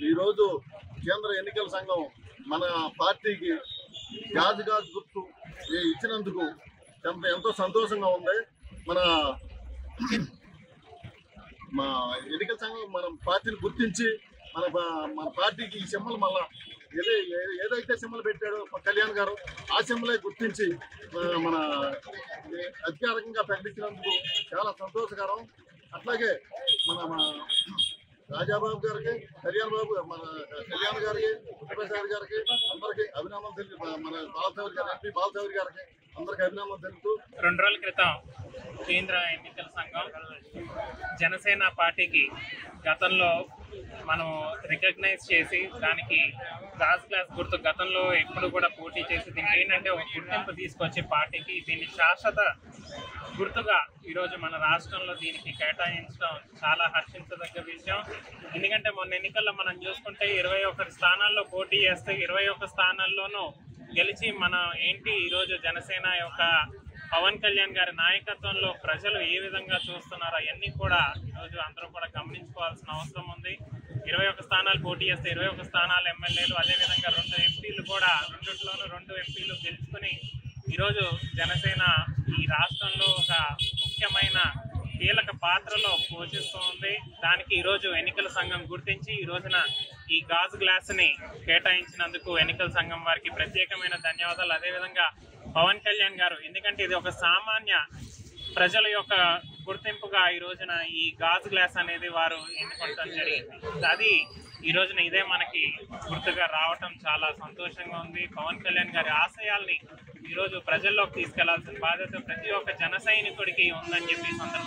ఈరోజు కేంద్ర ఎన్నికల సంఘం మన పార్టీకి గాజు గుర్తు ఇచ్చినందుకు ఎంతో సంతోషంగా ఉంది. మా ఎన్నికల సంఘం మన పార్టీని గుర్తించి మన పార్టీకి ఈ సింబల్ మళ్ళా ఏదైతే సింబల్ పెట్టాడో కళ్యాణ్ గారు ఆ సింబలే గుర్తించి మన అధికారికంగా ప్రకటించినందుకు చాలా సంతోషకరం. అట్లాగే మన రాజాబాబు గారికి, కళ్యాణ్ గారికి, ప్రసాద్ గారికి అందరికీ అభినందనలు తెలుపు. మన ఎంపీ బాలచౌరి గారికి అందరికి అభినందనలు తెలుపుతూ 2 రోజుల క్రితం కేంద్ర ఎన్నికల సంఘం జనసేన పార్టీకి గతంలో మనం రికగ్నైజ్ చేసి దానికి గాజు గ్లాస్ గుర్తు గతంలో ఎప్పుడు కూడా పోటీ చేసి దీనికి ఏంటంటే ఒక గుర్తింపు తీసుకొచ్చే పార్టీకి దీన్ని శాశ్వత గుర్తుగా ఈరోజు మన రాష్ట్రంలో దీనికి కేటాయించడం చాలా హర్షించదగ్గ విషయం. ఎందుకంటే మొన్న ఎన్నికల్లో మనం చూసుకుంటే 21 స్థానాల్లో పోటీ చేస్తే 21 స్థానాల్లోనూ గెలిచి మనం ఈరోజు జనసేన యొక్క పవన్ కళ్యాణ్ గారి నాయకత్వంలో ప్రజలు ఏ విధంగా చూస్తున్నారో అవన్నీ కూడా ఈరోజు అందరూ కూడా గమనించుకోవాల్సిన అవసరం ఉంది. 21 స్థానాలు పోటీ చేస్తే 21 స్థానాలు ఎమ్మెల్యేలు, అదేవిధంగా 2 ఎంపీలు కూడా 2 ఎంపీలు గెలుచుకుని ఈరోజు జనసేన ఈ రాష్ట్రంలో ఒక ముఖ్యమైన కీలక పాత్రలో పోషిస్తూ ఉంది. దానికి ఈరోజు ఎన్నికల సంఘం గుర్తించి ఈ రోజున ఈ గాజు గ్లాస్ని కేటాయించినందుకు ఎన్నికల సంఘం వారికి ప్రత్యేకమైన ధన్యవాదాలు. అదేవిధంగా పవన్ కళ్యాణ్ గారు, ఎందుకంటే ఇది ఒక సామాన్య ప్రజల యొక్క గుర్తింపుగా ఈ రోజున ఈ గాజు గ్లాస్ అనేది వారు ఎన్నుకోవడం జరిగింది. అది ఈ రోజున ఇదే మనకి గుర్తుగా రావటం చాలా సంతోషంగా ఉంది. పవన్ కళ్యాణ్ గారి ఆశయాల్ని ఈరోజు ప్రజల్లోకి తీసుకెళ్లాల్సిన బాధ్యత ప్రతి ఒక్క జన సైనికుడికి ఉందని చెప్పి